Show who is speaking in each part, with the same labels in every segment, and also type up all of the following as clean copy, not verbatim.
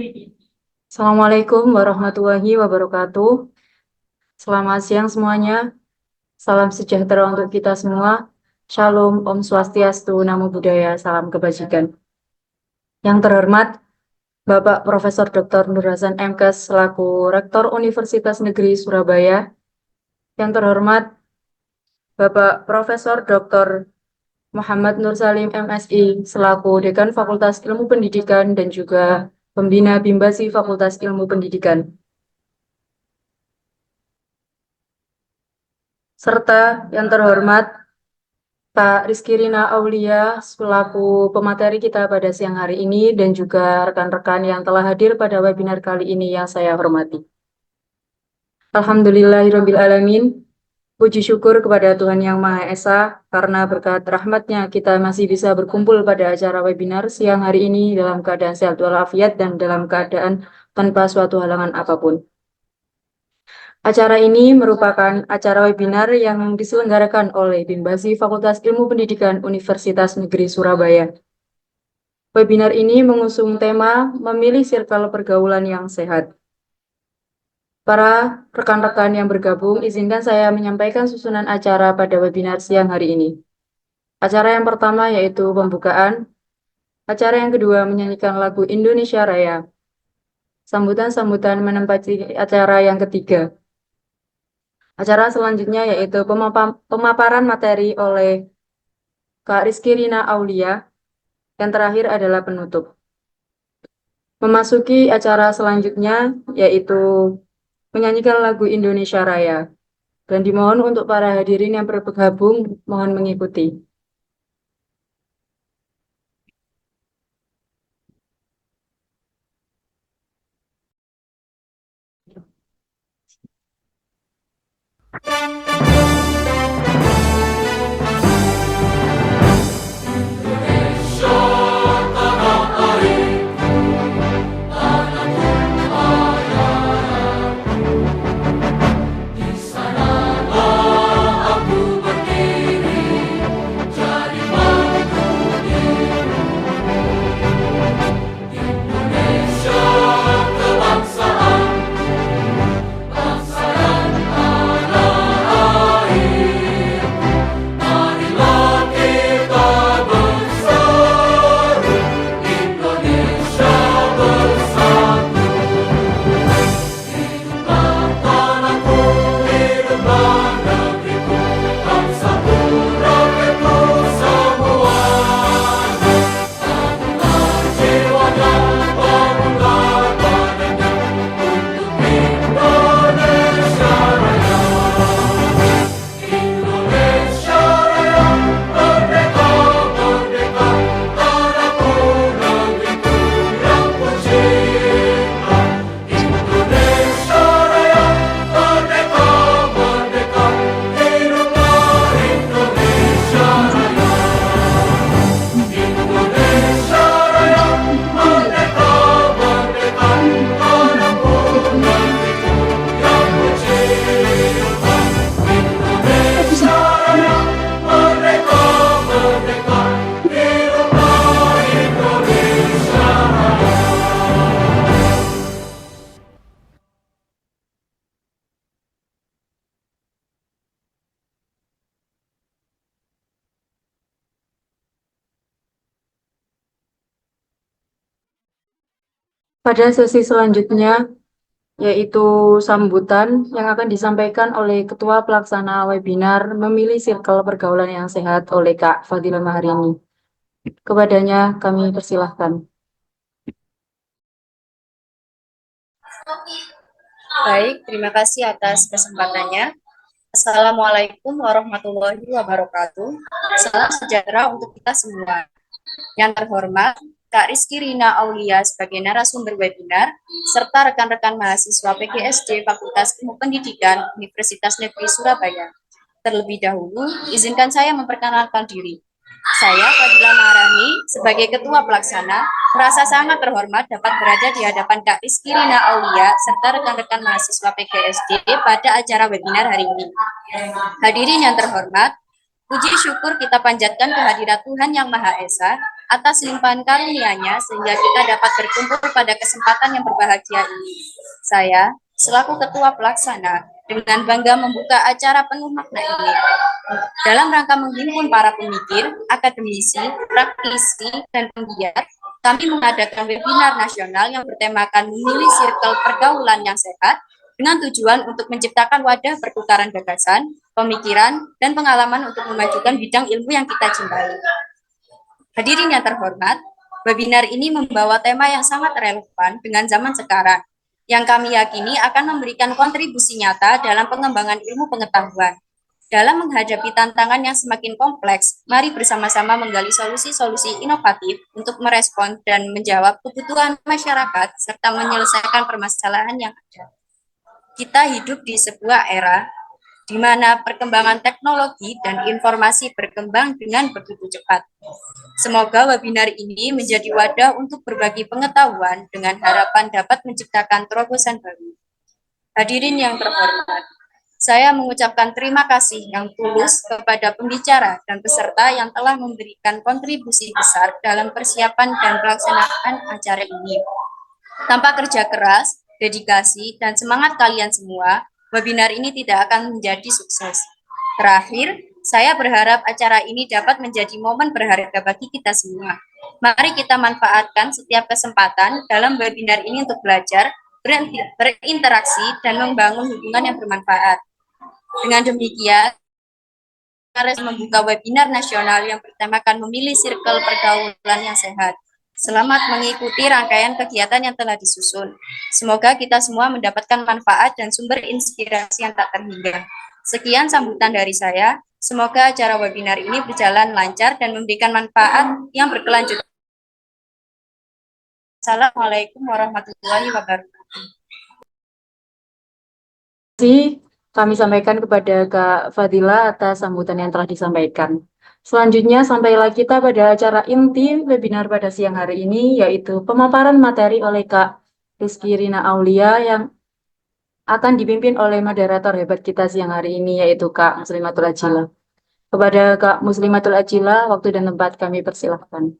Speaker 1: Assalamualaikum warahmatullahi wabarakatuh. Selamat siang semuanya. Salam sejahtera untuk kita semua. Shalom, Om Swastiastu, Namo Buddhaya, salam kebajikan. Yang terhormat, Bapak Profesor Dr. Nur Hasan MKes selaku Rektor Universitas Negeri Surabaya. Yang terhormat, Bapak Profesor Dr. Muhammad Nur Salim MSI selaku Dekan Fakultas Ilmu Pendidikan dan juga Pembina Bimbasi Fakultas Ilmu Pendidikan. Serta yang terhormat Pak Rizky Rina Aulia selaku pemateri kita pada siang hari ini dan juga rekan-rekan yang telah hadir pada webinar kali ini yang saya hormati. Alhamdulillahirabbil alamin. Puji syukur kepada Tuhan Yang Maha Esa karena berkat rahmatnya kita masih bisa berkumpul pada acara webinar siang hari ini dalam keadaan sehat walafiat dan dalam keadaan tanpa suatu halangan apapun. Acara ini merupakan acara webinar yang diselenggarakan oleh Bimbasi Fakultas Ilmu Pendidikan Universitas Negeri Surabaya. Webinar ini mengusung tema memilih circle pergaulan yang sehat. Para rekan-rekan yang bergabung, izinkan saya menyampaikan susunan acara pada webinar siang hari ini. Acara yang pertama yaitu pembukaan, acara yang kedua menyanyikan lagu Indonesia Raya, sambutan-sambutan menempati acara yang ketiga. Acara selanjutnya yaitu pemaparan materi oleh Kak Rizky Rina Aulia. Yang terakhir adalah penutup. Memasuki acara selanjutnya yaitu menyanyikan lagu Indonesia Raya. Dan dimohon untuk para hadirin yang bergabung mohon mengikuti. Pada sesi selanjutnya, yaitu sambutan yang akan disampaikan oleh Ketua Pelaksana Webinar Memilih Circle Pergaulan yang Sehat oleh Kak Fadila Maharini. Kepadanya kami persilahkan.
Speaker 2: Baik, terima kasih atas kesempatannya. Assalamualaikum warahmatullahi wabarakatuh. Salam sejahtera untuk kita semua. Yang terhormat, Kak Rizky Rina Aulia sebagai narasumber webinar, serta rekan-rekan mahasiswa PGSD Fakultas Ilmu Pendidikan Universitas Negeri Surabaya. Terlebih dahulu, izinkan saya memperkenalkan diri. Saya, Fadila Maharani, sebagai Ketua Pelaksana, merasa sangat terhormat dapat berada di hadapan Kak Rizky Rina Aulia serta rekan-rekan mahasiswa PGSD pada acara webinar hari ini. Hadirin yang terhormat, puji syukur kita panjatkan kehadirat Tuhan Yang Maha Esa atas limpahan karunia-Nya sehingga kita dapat berkumpul pada kesempatan yang berbahagia ini. Saya, selaku Ketua Pelaksana, dengan bangga membuka acara penuh makna ini dalam rangka menghimpun para pemikir, akademisi, praktisi, dan penggiat. Kami mengadakan webinar nasional yang bertemakan memilih circle pergaulan yang sehat dengan tujuan untuk menciptakan wadah pertukaran gagasan, pemikiran, dan pengalaman untuk memajukan bidang ilmu yang kita cintai. Hadirin yang terhormat, webinar ini membawa tema yang sangat relevan dengan zaman sekarang, yang kami yakini akan memberikan kontribusi nyata dalam pengembangan ilmu pengetahuan. Dalam menghadapi tantangan yang semakin kompleks, mari bersama-sama menggali solusi-solusi inovatif untuk merespon dan menjawab kebutuhan masyarakat serta menyelesaikan permasalahan yang ada. Kita hidup di sebuah era di mana perkembangan teknologi dan informasi berkembang dengan begitu cepat. Semoga webinar ini menjadi wadah untuk berbagi pengetahuan dengan harapan dapat menciptakan terobosan baru. Hadirin yang terhormat, saya mengucapkan terima kasih yang tulus kepada pembicara dan peserta yang telah memberikan kontribusi besar dalam persiapan dan pelaksanaan acara ini. Tanpa kerja keras, dedikasi, dan semangat kalian semua, webinar ini tidak akan menjadi sukses. Terakhir, saya berharap acara ini dapat menjadi momen berharga bagi kita semua. Mari kita manfaatkan setiap kesempatan dalam webinar ini untuk belajar, berinteraksi, dan membangun hubungan yang bermanfaat. Dengan demikian, harus membuka webinar nasional yang bertemakan memilih circle pergaulan yang sehat. Selamat mengikuti rangkaian kegiatan yang telah disusun. Semoga kita semua mendapatkan manfaat dan sumber inspirasi yang tak terhingga. Sekian sambutan dari saya. Semoga acara webinar ini berjalan lancar dan memberikan manfaat yang berkelanjutan. Assalamualaikum warahmatullahi wabarakatuh.
Speaker 1: Kami sampaikan kepada Kak Fadila atas sambutan yang telah disampaikan. Selanjutnya, sampailah kita pada acara inti webinar pada siang hari ini, yaitu pemaparan materi oleh Kak Rizky Rina Aulia yang akan dipimpin oleh moderator hebat kita siang hari ini, yaitu Kak Muslimatul Ajila. Kepada Kak Muslimatul Ajila, waktu dan tempat kami persilahkan.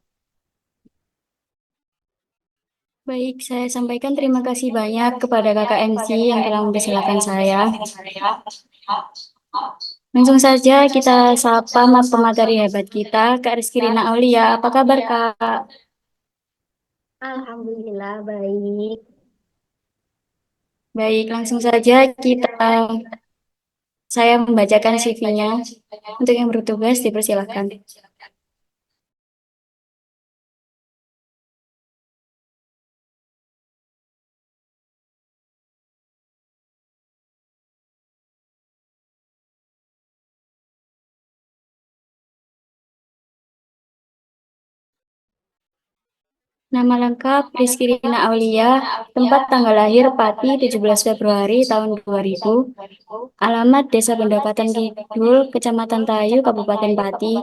Speaker 3: Baik, saya sampaikan terima kasih banyak kepada Kakak MC yang telah mempersilahkan saya. Langsung saja kita sapa pemateri hebat kita, Kak Rizky Rina Aulia. Apa kabar, Kak?
Speaker 4: Alhamdulillah baik.
Speaker 3: Baik, langsung saja saya membacakan CV-nya. Untuk yang bertugas dipersilahkan. Nama lengkap Rizky Rina Aulia, tempat tanggal lahir Pati 17 Februari tahun 2000, alamat Desa Pendapatan Kidul, Kecamatan Tayu, Kabupaten Pati,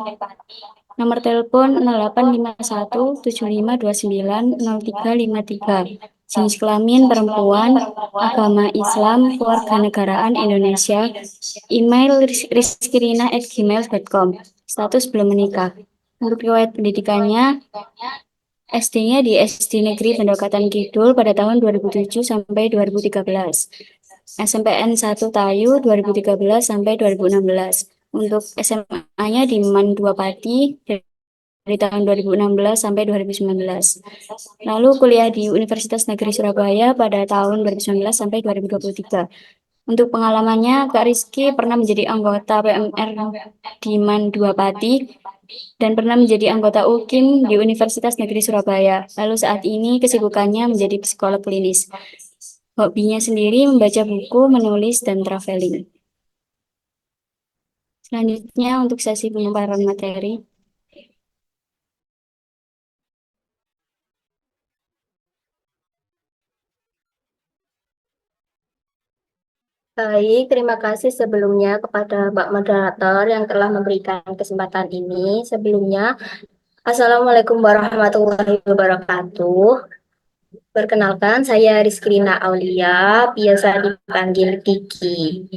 Speaker 3: nomor telepon 085175290353, jenis kelamin perempuan, agama Islam, kewarganegaraan Indonesia, email rizkirina@gmail.com, status belum menikah. Untuk riwayat pendidikannya, SD-nya di SD Negeri Pendekatan Kidul pada tahun 2007 sampai 2013. SMPN 1 Tayu 2013 sampai 2016. Untuk SMA-nya di MAN 2 Pati dari tahun 2016 sampai 2019. Lalu kuliah di Universitas Negeri Surabaya pada tahun 2019 sampai 2023. Untuk pengalamannya, Kak Rizky pernah menjadi anggota PMR di MAN 2 Pati dan pernah menjadi anggota UKIM di Universitas Negeri Surabaya. Lalu saat ini kesibukannya menjadi psikolog klinis. Hobinya sendiri membaca buku, menulis, dan traveling. Selanjutnya untuk sesi pemaparan materi.
Speaker 4: Baik, terima kasih sebelumnya kepada Mbak Moderator yang telah memberikan kesempatan ini. Sebelumnya, Assalamualaikum warahmatullahi wabarakatuh. Perkenalkan, saya Rizkrina Aulia, biasa dipanggil Kiki.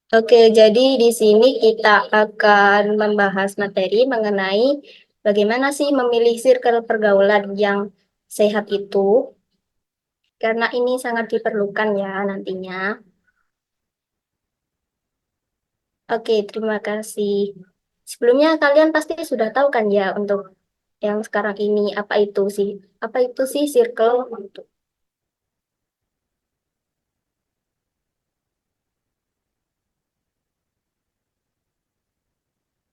Speaker 4: Oke, jadi di sini kita akan membahas materi mengenai bagaimana sih memilih circle pergaulan yang sehat itu, karena ini sangat diperlukan ya nantinya. Oke, terima kasih. Sebelumnya kalian pasti sudah tahu kan ya untuk yang sekarang ini apa itu sih circle?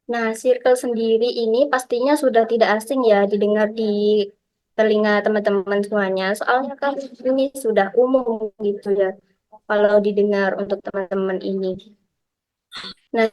Speaker 4: Nah, circle sendiri ini pastinya sudah tidak asing ya didengar di telinga teman-teman semuanya. Soalnya kan ini sudah umum gitu ya kalau didengar untuk teman-teman ini. Nah,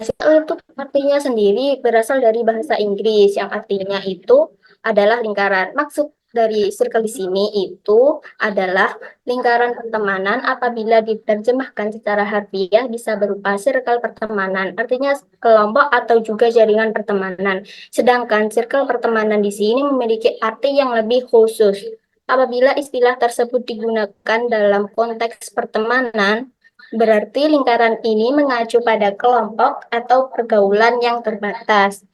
Speaker 4: circle itu artinya sendiri berasal dari bahasa Inggris yang artinya itu adalah lingkaran. Maksud dari circle di sini itu adalah lingkaran pertemanan apabila diterjemahkan secara harfiah bisa berupa circle pertemanan, artinya kelompok atau juga jaringan pertemanan. Sedangkan circle pertemanan di sini memiliki arti yang lebih khusus. Apabila istilah tersebut digunakan dalam konteks pertemanan, berarti lingkaran ini mengacu pada kelompok atau pergaulan yang terbatas.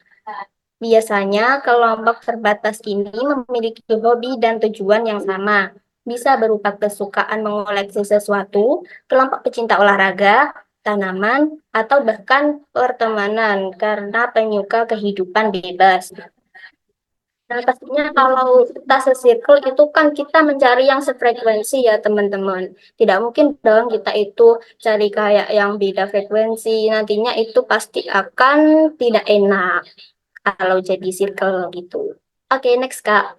Speaker 4: Biasanya kelompok terbatas ini memiliki hobi dan tujuan yang sama. Bisa berupa kesukaan mengoleksi sesuatu, kelompok pecinta olahraga, tanaman, atau bahkan pertemanan karena penyuka kehidupan bebas. Nah, pastinya kalau kita se-circle itu kan kita mencari yang sefrekuensi ya teman-teman. Tidak mungkin dong kita itu cari kayak yang beda frekuensi. Nantinya itu pasti akan tidak enak kalau jadi circle gitu. Oke, next Kak.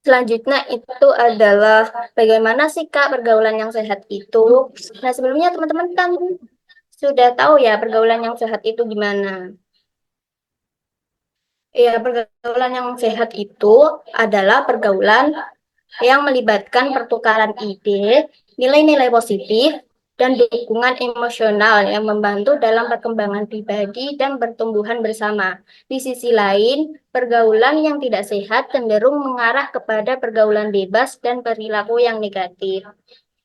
Speaker 4: Selanjutnya itu adalah bagaimana sih Kak pergaulan yang sehat itu. Nah, sebelumnya teman-teman kan sudah tahu ya pergaulan yang sehat itu gimana. Ya, pergaulan yang sehat itu adalah pergaulan yang melibatkan pertukaran ide, nilai-nilai positif, dan dukungan emosional yang membantu dalam perkembangan pribadi dan pertumbuhan bersama. Di sisi lain, pergaulan yang tidak sehat cenderung mengarah kepada pergaulan bebas dan perilaku yang negatif.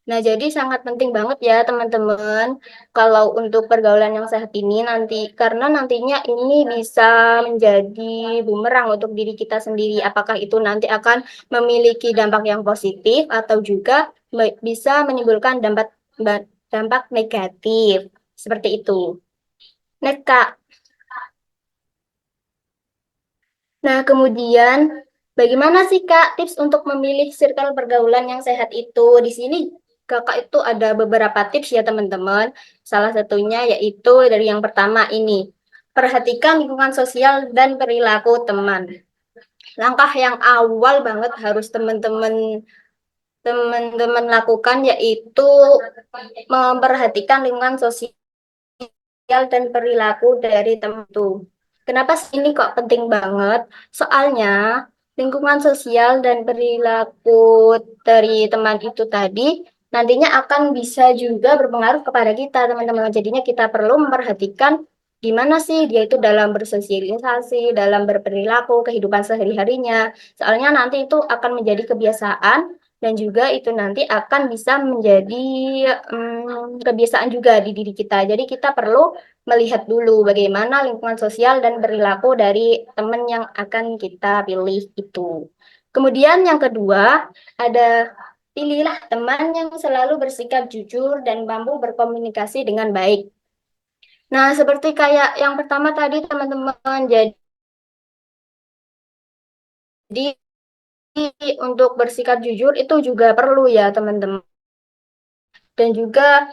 Speaker 4: Nah, jadi sangat penting banget ya teman-teman kalau untuk pergaulan yang sehat ini nanti karena nantinya ini bisa menjadi bumerang untuk diri kita sendiri. Apakah itu nanti akan memiliki dampak yang positif atau juga bisa menimbulkan dampak negatif. Seperti itu. Next, Kak. Nah, kemudian bagaimana sih Kak tips untuk memilih circle pergaulan yang sehat itu? Di sini Kakak itu ada beberapa tips ya teman-teman. Salah satunya yaitu dari yang pertama ini. Perhatikan lingkungan sosial dan perilaku teman. Langkah yang awal banget harus teman-teman lakukan yaitu memperhatikan lingkungan sosial dan perilaku dari teman itu. Kenapa sih ini kok penting banget? Soalnya lingkungan sosial dan perilaku dari teman itu tadi nantinya akan bisa juga berpengaruh kepada kita, teman-teman. Jadinya kita perlu memperhatikan gimana sih dia itu dalam bersosialisasi, dalam berperilaku, kehidupan sehari-harinya. Soalnya nanti itu akan menjadi kebiasaan dan juga itu nanti akan bisa menjadi kebiasaan juga di diri kita. Jadi kita perlu melihat dulu bagaimana lingkungan sosial dan perilaku dari teman yang akan kita pilih itu. Kemudian yang kedua, ada pilihlah teman yang selalu bersikap jujur dan mampu berkomunikasi dengan baik. Nah, seperti kayak yang pertama tadi teman-teman, jadi untuk bersikap jujur itu juga perlu ya teman-teman. Dan juga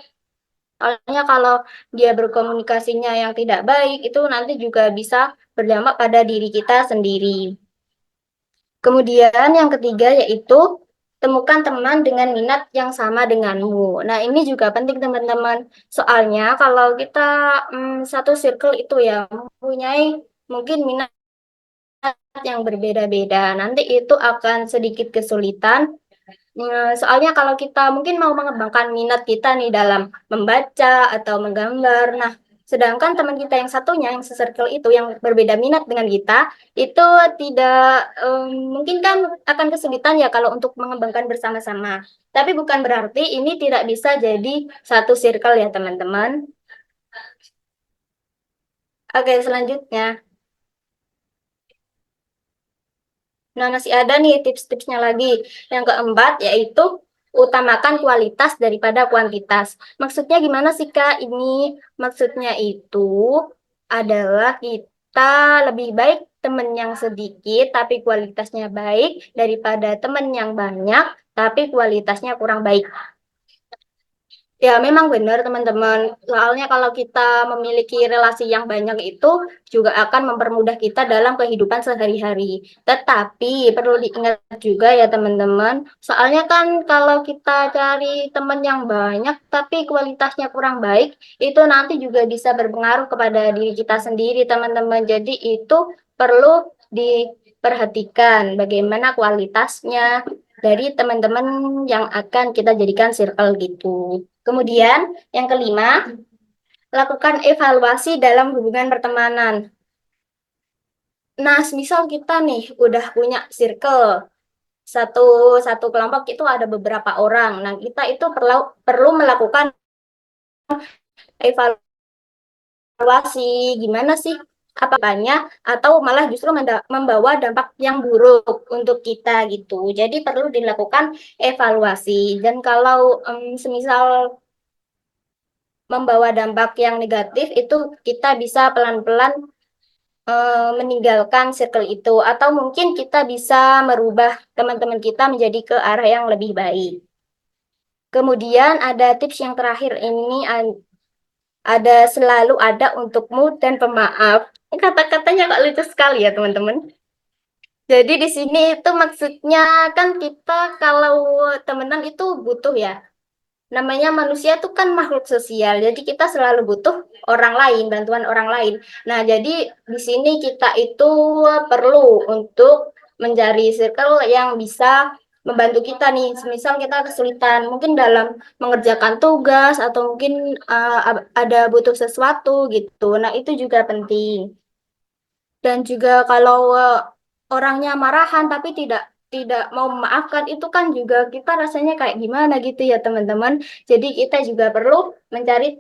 Speaker 4: soalnya kalau dia berkomunikasinya yang tidak baik, itu nanti juga bisa berdampak pada diri kita sendiri. Kemudian yang ketiga yaitu temukan teman dengan minat yang sama denganmu. Nah, ini juga penting teman-teman. Soalnya kalau kita satu circle itu ya mempunyai mungkin minat yang berbeda-beda. Nanti itu akan sedikit kesulitan. Soalnya kalau kita mungkin mau mengembangkan minat kita nih dalam membaca atau menggambar, nah Sedangkan teman kita yang satunya, yang se-circle itu, yang berbeda minat dengan kita, itu tidak mungkin kan akan kesulitan ya kalau untuk mengembangkan bersama-sama. Tapi bukan berarti ini tidak bisa jadi satu circle ya teman-teman. Oke, selanjutnya. Nah, masih ada nih tips-tipsnya lagi. Yang keempat yaitu utamakan kualitas daripada kuantitas. Maksudnya gimana sih Kak? Ini maksudnya itu adalah kita lebih baik teman yang sedikit tapi kualitasnya baik daripada teman yang banyak tapi kualitasnya kurang baik. Ya, memang benar teman-teman. Soalnya kalau kita memiliki relasi yang banyak itu juga akan mempermudah kita dalam kehidupan sehari-hari. Tetapi perlu diingat juga ya teman-teman. Soalnya kan kalau kita cari teman yang banyak tapi kualitasnya kurang baik, itu nanti juga bisa berpengaruh kepada diri kita sendiri teman-teman. Jadi itu perlu diperhatikan bagaimana kualitasnya dari teman-teman yang akan kita jadikan circle gitu. Kemudian, yang kelima, lakukan evaluasi dalam hubungan pertemanan. Nah, misal kita nih udah punya circle, satu satu kelompok itu ada beberapa orang. Nah, kita itu perlu melakukan evaluasi gimana sih apanya atau malah justru membawa dampak yang buruk untuk kita gitu. Jadi perlu dilakukan evaluasi. Dan kalau semisal membawa dampak yang negatif itu kita bisa pelan-pelan meninggalkan circle itu atau mungkin kita bisa merubah teman-teman kita menjadi ke arah yang lebih baik. Kemudian ada tips yang terakhir ini ada selalu ada untukmu dan pemaaf. Kata-katanya kok lucu sekali ya teman-teman. Jadi di sini itu maksudnya kan kita kalau temenan itu butuh ya. Namanya manusia tuh kan makhluk sosial, jadi kita selalu butuh orang lain, bantuan orang lain. Nah, jadi di sini kita itu perlu untuk mencari circle yang bisa membantu kita nih. Semisal kita kesulitan mungkin dalam mengerjakan tugas atau mungkin ada butuh sesuatu gitu. Nah, itu juga penting. Dan juga kalau orangnya marahan tapi tidak mau memaafkan itu kan juga kita rasanya kayak gimana gitu ya teman-teman. Jadi kita juga perlu mencari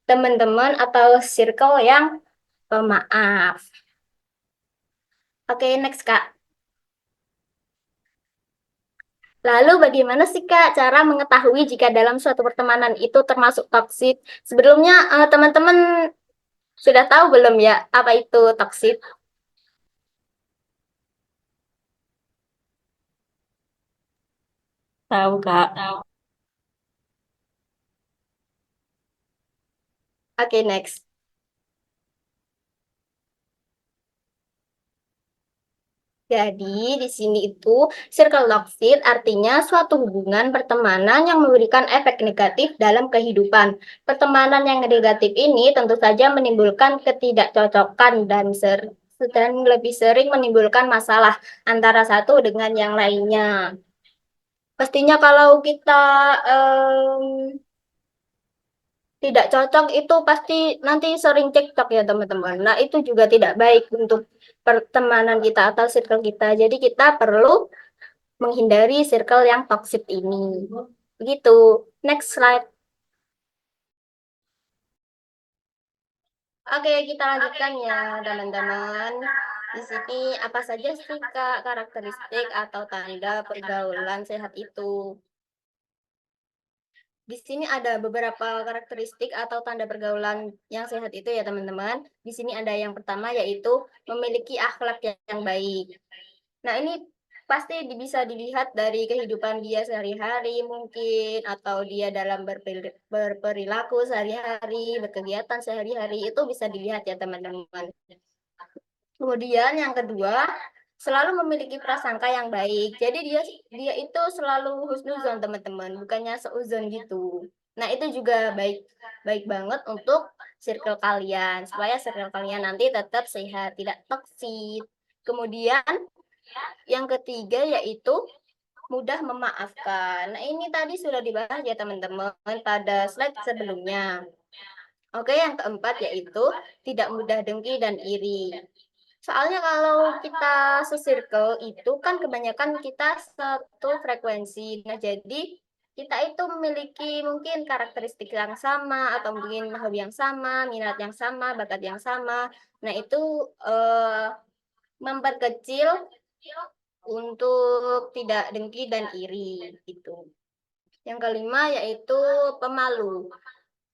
Speaker 4: teman-teman atau circle yang pemaaf. Oke, next Kak. Lalu bagaimana sih Kak cara mengetahui jika dalam suatu pertemanan itu termasuk toksik? Sebelumnya teman-teman sudah tahu belum ya apa itu toksik?
Speaker 1: Tahu, Kak.
Speaker 4: Oke, next. Jadi, di sini itu circle toxic artinya suatu hubungan pertemanan yang memberikan efek negatif dalam kehidupan. Pertemanan yang negatif ini tentu saja menimbulkan ketidakcocokan dan lebih sering menimbulkan masalah antara satu dengan yang lainnya. Pastinya kalau kita tidak cocok itu pasti nanti sering cekcok ya teman-teman. Nah, itu juga tidak baik untuk pertemanan kita atau circle kita. Jadi kita perlu menghindari circle yang toxic ini. Begitu. Next slide. Oke, kita lanjutkan ya teman-teman. Di sini apa saja sih Kak karakteristik atau tanda pergaulan sehat itu? Di sini ada beberapa karakteristik atau tanda pergaulan yang sehat itu ya teman-teman. Di sini ada yang pertama yaitu memiliki akhlak yang baik. Nah ini pasti bisa dilihat dari kehidupan dia sehari-hari mungkin atau dia dalam berperilaku sehari-hari, berkegiatan sehari-hari itu bisa dilihat ya teman-teman. Kemudian yang kedua, selalu memiliki prasangka yang baik. Jadi dia itu selalu husnuzon teman-teman, bukannya seuzon gitu. Nah, itu juga baik banget untuk circle kalian supaya circle kalian nanti tetap sehat, tidak toksik. Kemudian yang ketiga yaitu mudah memaafkan. Nah, ini tadi sudah dibahas ya teman-teman pada slide sebelumnya. Oke, yang keempat yaitu tidak mudah dengki dan iri. Soalnya kalau kita se-circle itu kan kebanyakan kita satu frekuensi. Nah, jadi kita itu memiliki mungkin karakteristik yang sama atau mungkin hobi yang sama, minat yang sama, bakat yang sama. Nah, itu memperkecil untuk tidak dengki dan iri gitu. Yang kelima yaitu pemalu.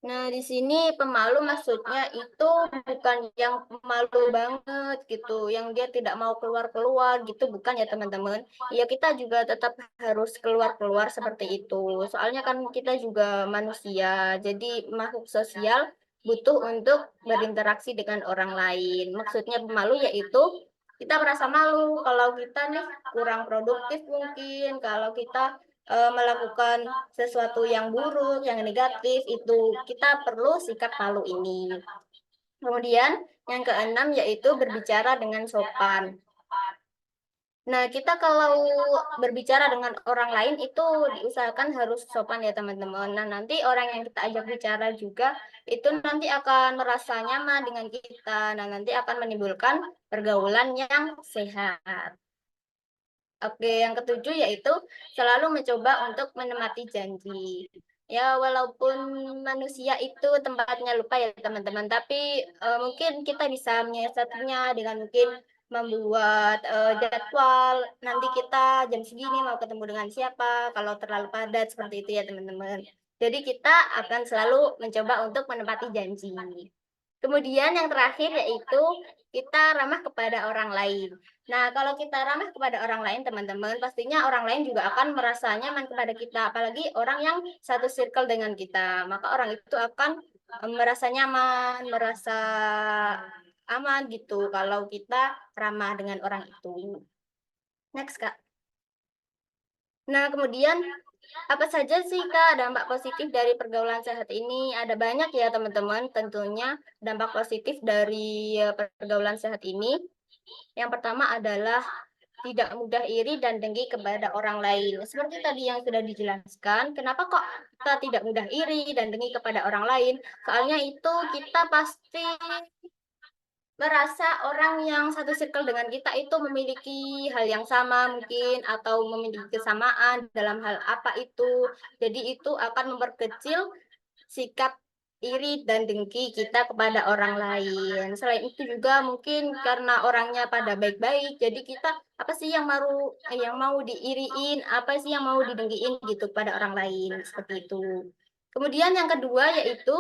Speaker 4: Nah, di sini pemalu maksudnya itu bukan yang pemalu banget gitu, yang dia tidak mau keluar-keluar gitu, bukan ya teman-teman. Ya kita juga tetap harus keluar-keluar seperti itu. Soalnya kan kita juga manusia, jadi makhluk sosial butuh untuk berinteraksi dengan orang lain. Maksudnya pemalu yaitu kita merasa malu kalau kita nih kurang produktif mungkin, kalau kita melakukan sesuatu yang buruk, yang negatif, itu kita perlu sikap malu ini. Kemudian yang keenam yaitu berbicara dengan sopan. Nah, kita kalau berbicara dengan orang lain itu diusahakan harus sopan ya teman-teman. Nah, nanti orang yang kita ajak bicara juga itu nanti akan merasa nyaman dengan kita. Nah, nanti akan menimbulkan pergaulan yang sehat. Oke, yang ketujuh yaitu selalu mencoba untuk menepati janji. Ya, walaupun manusia itu tempatnya lupa ya teman-teman, tapi mungkin kita bisa menyiasatinya dengan mungkin membuat jadwal. Nanti kita jam segini mau ketemu dengan siapa, kalau terlalu padat seperti itu ya teman-teman. Jadi kita akan selalu mencoba untuk menepati janji. Kemudian yang terakhir yaitu kita ramah kepada orang lain. Nah, kalau kita ramah kepada orang lain, teman-teman, pastinya orang lain juga akan merasa nyaman kepada kita, apalagi orang yang satu circle dengan kita. Maka orang itu akan merasa nyaman, merasa aman gitu kalau kita ramah dengan orang itu. Next, Kak. Nah, kemudian apa saja sih Kak dampak positif dari pergaulan sehat ini? Ada banyak ya teman-teman, tentunya dampak positif dari pergaulan sehat ini. Yang pertama adalah tidak mudah iri dan dengki kepada orang lain. Seperti tadi yang sudah dijelaskan, kenapa kok kita tidak mudah iri dan dengki kepada orang lain? Soalnya itu kita pasti merasa orang yang satu circle dengan kita itu memiliki hal yang sama mungkin atau memiliki kesamaan dalam hal apa itu. Jadi itu akan memperkecil sikap iri dan dengki kita kepada orang lain. Selain itu juga mungkin karena orangnya pada baik-baik, jadi kita apa sih yang mau diiriin, apa sih yang mau didengkiin gitu pada orang lain seperti itu. Kemudian yang kedua yaitu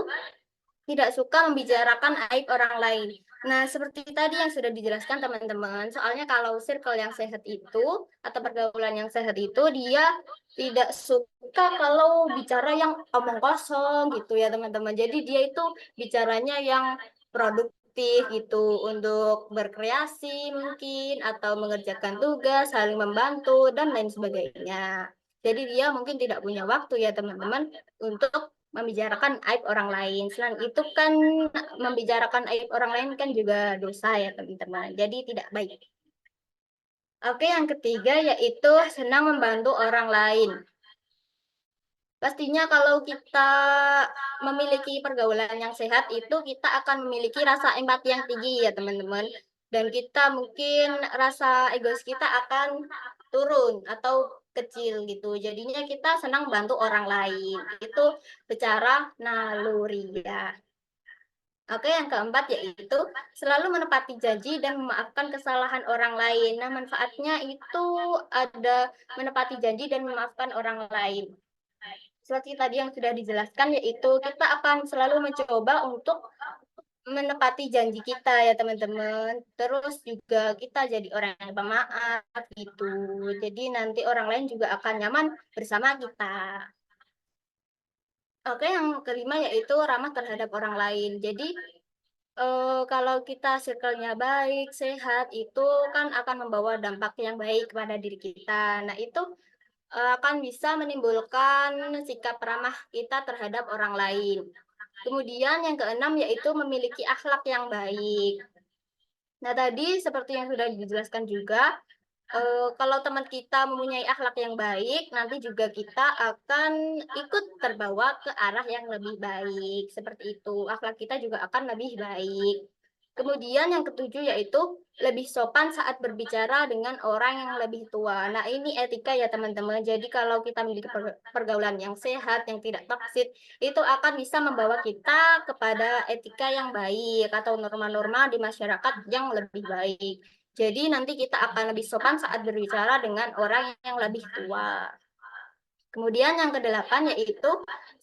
Speaker 4: tidak suka membicarakan aib orang lain. Nah, seperti tadi yang sudah dijelaskan teman-teman, soalnya kalau circle yang sehat itu atau pergaulan yang sehat itu dia tidak suka kalau bicara yang omong kosong gitu ya teman-teman. Jadi dia itu bicaranya yang produktif gitu untuk berkreasi mungkin atau mengerjakan tugas, saling membantu dan lain sebagainya. Jadi dia mungkin tidak punya waktu ya teman-teman untuk membicarakan aib orang lain. Selain itu kan membicarakan aib orang lain kan juga dosa ya teman-teman. Jadi tidak baik. Oke, yang ketiga yaitu senang membantu orang lain. Pastinya kalau kita memiliki pergaulan yang sehat itu kita akan memiliki rasa empati yang tinggi ya teman-teman. Dan kita mungkin rasa egois kita akan turun atau kecil gitu. Jadinya kita senang bantu orang lain. Itu secara naluri ya. Oke, yang keempat yaitu selalu menepati janji dan memaafkan kesalahan orang lain. Nah, manfaatnya itu ada menepati janji dan memaafkan orang lain. Seperti tadi yang sudah dijelaskan, yaitu kita akan selalu mencoba untuk menepati janji kita ya teman-teman. Terus juga kita jadi orang yang pemaaf gitu. Jadi nanti orang lain juga akan nyaman bersama kita. Oke, yang kelima yaitu ramah terhadap orang lain. Jadi kalau kita circle-nya baik, sehat, itu kan akan membawa dampak yang baik kepada diri kita. Nah, itu akan bisa menimbulkan sikap ramah kita terhadap orang lain. Kemudian yang keenam yaitu memiliki akhlak yang baik. Nah, tadi seperti yang sudah dijelaskan juga, kalau teman kita mempunyai akhlak yang baik, nanti juga kita akan ikut terbawa ke arah yang lebih baik. Seperti itu, akhlak kita juga akan lebih baik. Kemudian yang ketujuh yaitu lebih sopan saat berbicara dengan orang yang lebih tua. Nah, ini etika ya teman-teman. Jadi kalau kita memiliki pergaulan yang sehat, yang tidak toksik, itu akan bisa membawa kita kepada etika yang baik atau norma-norma di masyarakat yang lebih baik. Jadi nanti kita akan lebih sopan saat berbicara dengan orang yang lebih tua. Kemudian yang kedelapan yaitu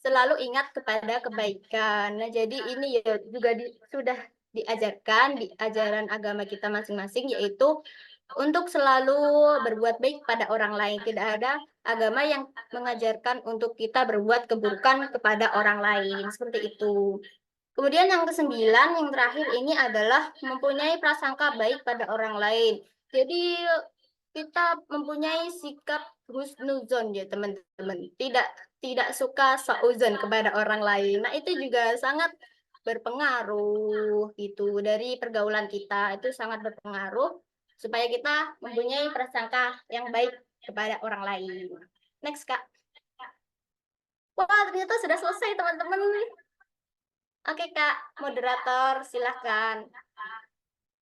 Speaker 4: selalu ingat kepada kebaikan. Nah, jadi ini ya juga sudah diajarkan di ajaran agama kita masing-masing yaitu untuk selalu berbuat baik pada orang lain. Tidak ada agama yang mengajarkan untuk kita berbuat keburukan kepada orang lain. Seperti itu. Kemudian yang kesembilan, yang terakhir ini adalah mempunyai prasangka baik pada orang lain. Jadi kita mempunyai sikap husnuzon ya teman-teman. Tidak suka sauzon kepada orang lain. Nah, itu juga sangat berpengaruh gitu dari pergaulan kita. Itu sangat berpengaruh supaya kita mempunyai prasangka yang baik kepada orang lain. Next, Kak. Wah, ternyata sudah selesai teman-teman. Oke, Kak, moderator, silahkan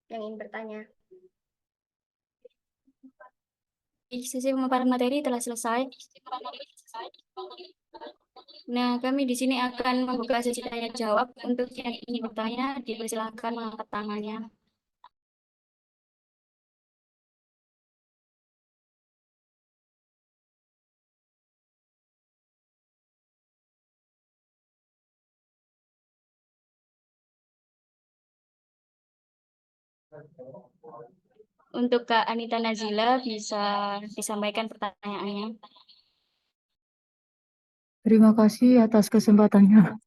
Speaker 4: yang ingin bertanya.
Speaker 3: Sesi pemaparan materi telah selesai. Nah, kami di sini akan membuka sesi tanya jawab. Untuk yang ingin bertanya, dipersilakan mengangkat tangannya. Untuk Kak Anita Nazila bisa disampaikan pertanyaannya.
Speaker 1: Terima kasih atas kesempatannya.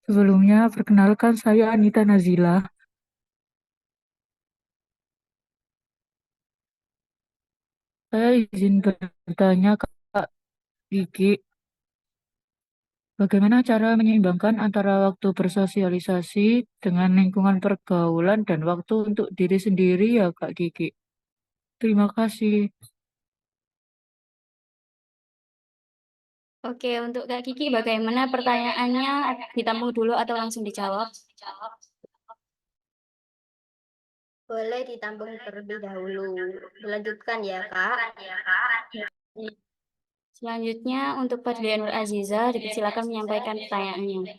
Speaker 1: Sebelumnya, perkenalkan saya Anita Nazila. Saya izin bertanya Kak Gigi, bagaimana cara menyeimbangkan antara waktu bersosialisasi dengan lingkungan pergaulan dan waktu untuk diri sendiri ya Kak Gigi? Terima kasih.
Speaker 3: Oke, untuk Kak Kiki, bagaimana pertanyaannya? Ditampung dulu atau langsung dijawab?
Speaker 4: Boleh ditampung terlebih dahulu. Dilanjutkan ya, Kak.
Speaker 3: Selanjutnya, untuk Fadlia Nur Aziza, dipersilakan menyampaikan pertanyaannya.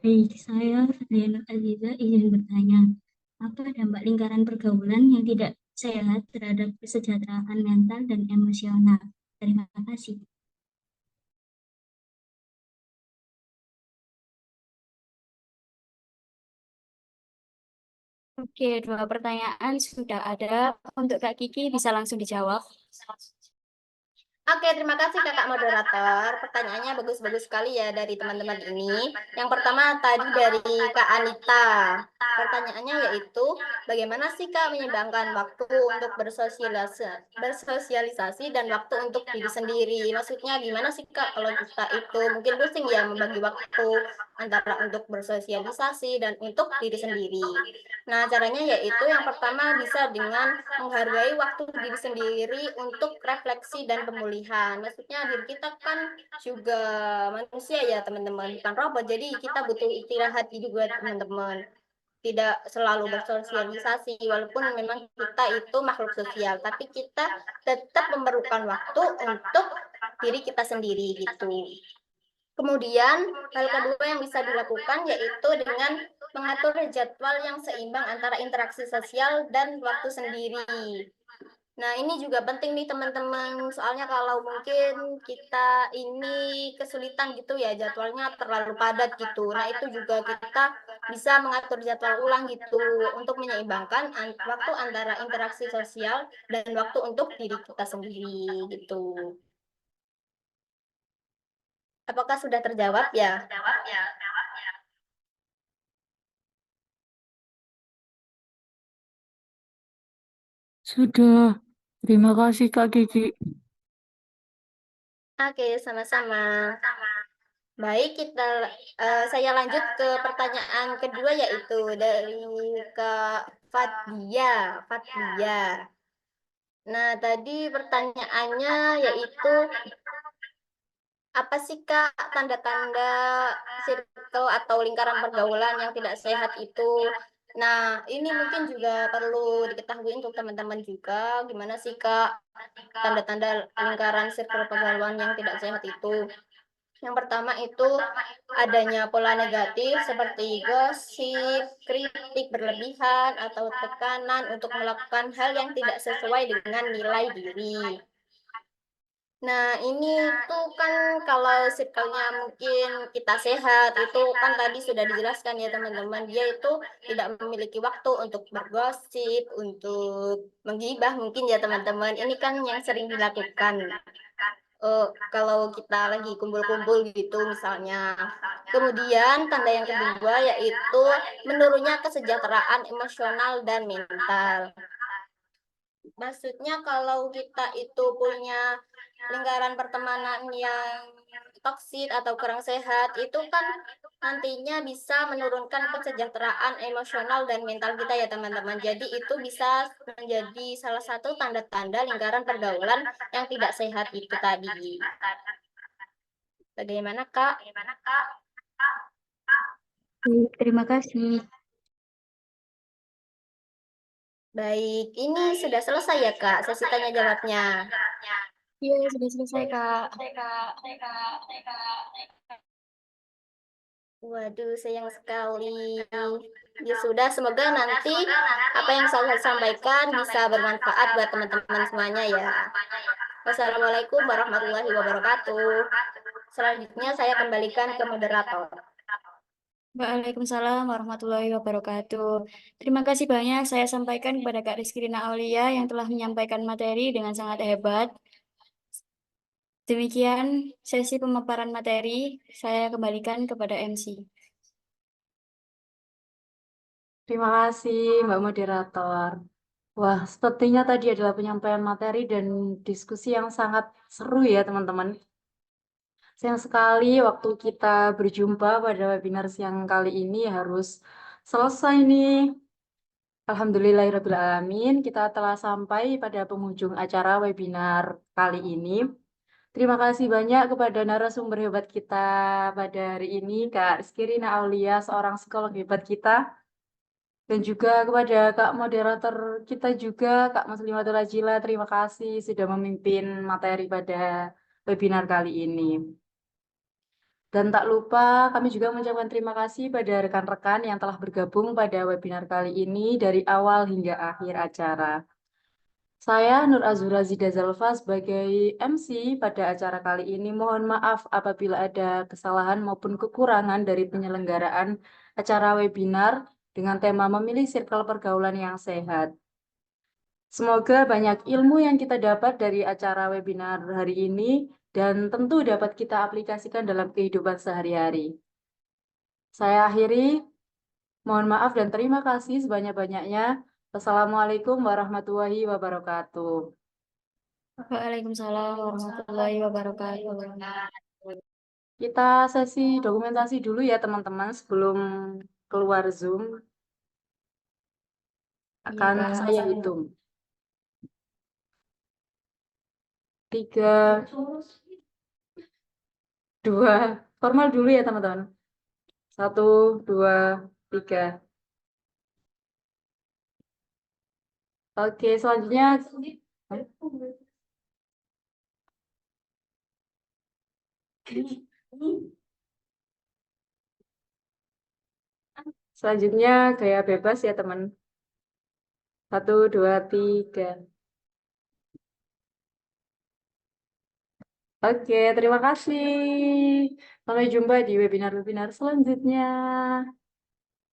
Speaker 5: Baik, saya Fadlia Nur Aziza izin bertanya, apa dampak lingkaran pergaulan yang tidak sehat terhadap kesejahteraan mental dan emosional? Terima kasih.
Speaker 3: Oke, dua pertanyaan sudah ada. Untuk Kak Kiki bisa langsung dijawab.
Speaker 4: Oke, terima kasih Kakak moderator. Pertanyaannya bagus-bagus sekali ya dari teman-teman ini. Yang pertama tadi dari Kak Anita. Pertanyaannya yaitu, bagaimana sih Kak menyeimbangkan waktu untuk bersosialisasi dan waktu untuk diri sendiri? Maksudnya gimana sih Kak kalau kita itu mungkin pusing ya membagi waktu antara untuk bersosialisasi dan untuk diri sendiri. Nah, caranya yaitu yang pertama bisa dengan menghargai waktu diri sendiri untuk refleksi dan pemulihan. Maksudnya diri kita kan juga manusia ya teman-teman, bukan robot. Jadi kita butuh istirahat juga teman-teman. Tidak selalu bersosialisasi, walaupun memang kita itu makhluk sosial, tapi kita tetap memerlukan waktu untuk diri kita sendiri gitu. Kemudian, hal kedua yang bisa dilakukan yaitu dengan mengatur jadwal yang seimbang antara interaksi sosial dan waktu sendiri. Nah, ini juga penting nih teman-teman, soalnya kalau mungkin kita ini kesulitan gitu ya, jadwalnya terlalu padat gitu. Nah, itu juga kita bisa mengatur jadwal ulang gitu untuk menyeimbangkan waktu antara interaksi sosial dan waktu untuk diri kita sendiri gitu. Apakah sudah terjawab ya?
Speaker 6: Sudah. Terima kasih Kak Kiki.
Speaker 4: Oke, sama-sama. Baik, saya lanjut ke pertanyaan kedua yaitu dari Kak Fadia. Fadia. Nah, tadi pertanyaannya yaitu apa sih Kak tanda-tanda circle atau lingkaran pergaulan yang tidak sehat itu? Nah, ini mungkin juga perlu diketahui untuk teman-teman juga, gimana sih Kak tanda-tanda lingkaran circle pergaulan yang tidak sehat itu? Yang pertama itu adanya pola negatif seperti gosip, kritik berlebihan, atau tekanan untuk melakukan hal yang tidak sesuai dengan nilai diri. Nah, ini tuh kan kalau circle-nya mungkin kita sehat, itu kan tadi sudah dijelaskan ya teman-teman, dia itu tidak memiliki waktu untuk bergosip, untuk menggibah mungkin ya teman-teman. Ini kan yang sering dilakukan. Kalau kita lagi kumpul-kumpul gitu misalnya. Kemudian tanda yang kedua yaitu menurunnya kesejahteraan emosional dan mental. Maksudnya kalau kita itu punya lingkaran pertemanan yang toksik atau kurang sehat, itu kan nantinya bisa menurunkan kesejahteraan emosional dan mental kita ya teman-teman. Jadi itu bisa menjadi salah satu tanda-tanda lingkaran pergaulan yang tidak sehat itu tadi. Bagaimana Kak?
Speaker 5: Baik, terima kasih.
Speaker 4: Baik, ini sudah selesai ya Kak sesi tanya jawabnya.
Speaker 3: Iya, sudah selesai, Kak.
Speaker 4: Waduh, sayang sekali. Ya sudah, semoga nanti apa yang saya sampaikan bisa bermanfaat buat teman-teman semuanya ya. Wassalamualaikum warahmatullahi wabarakatuh. Selanjutnya saya kembalikan ke moderator.
Speaker 3: Waalaikumsalam warahmatullahi wabarakatuh. Terima kasih banyak saya sampaikan kepada Kak Rizky Rina Aulia yang telah menyampaikan materi dengan sangat hebat. Demikian sesi pemaparan materi, saya kembalikan kepada MC.
Speaker 1: Terima kasih, Mbak Moderator. Wah, sepertinya tadi adalah penyampaian materi dan diskusi yang sangat seru ya, teman-teman. Sayang sekali waktu kita berjumpa pada webinar siang kali ini harus selesai nih. Alhamdulillahirrahmanirrahim, kita telah sampai pada penghujung acara webinar kali ini. Terima kasih banyak kepada narasumber hebat kita pada hari ini, Kak Rizky Rina Aulia, seorang psikolog hebat kita. Dan juga kepada Kak Moderator kita juga, Kak Muslimatul Ajila, terima kasih sudah memimpin materi pada webinar kali ini. Dan tak lupa kami juga mengucapkan terima kasih pada rekan-rekan yang telah bergabung pada webinar kali ini dari awal hingga akhir acara. Saya Nur Azura Zida Zalfa sebagai MC pada acara kali ini. Mohon maaf apabila ada kesalahan maupun kekurangan dari penyelenggaraan acara webinar dengan tema memilih circle pergaulan yang sehat. Semoga banyak ilmu yang kita dapat dari acara webinar hari ini dan tentu dapat kita aplikasikan dalam kehidupan sehari-hari. Saya akhiri, mohon maaf dan terima kasih sebanyak-banyaknya. Wassalamualaikum warahmatullahi wabarakatuh.
Speaker 3: Waalaikumsalam warahmatullahi wabarakatuh.
Speaker 1: Kita sesi dokumentasi dulu ya teman-teman sebelum keluar Zoom. Akan
Speaker 3: Iya, Kak.
Speaker 1: saya hitung. 3, 2, formal dulu ya teman-teman. 1, 2, 3. Oke, selanjutnya. Selanjutnya gaya bebas ya teman. 1, 2, 3. Oke, terima kasih. Sampai jumpa di webinar-webinar selanjutnya.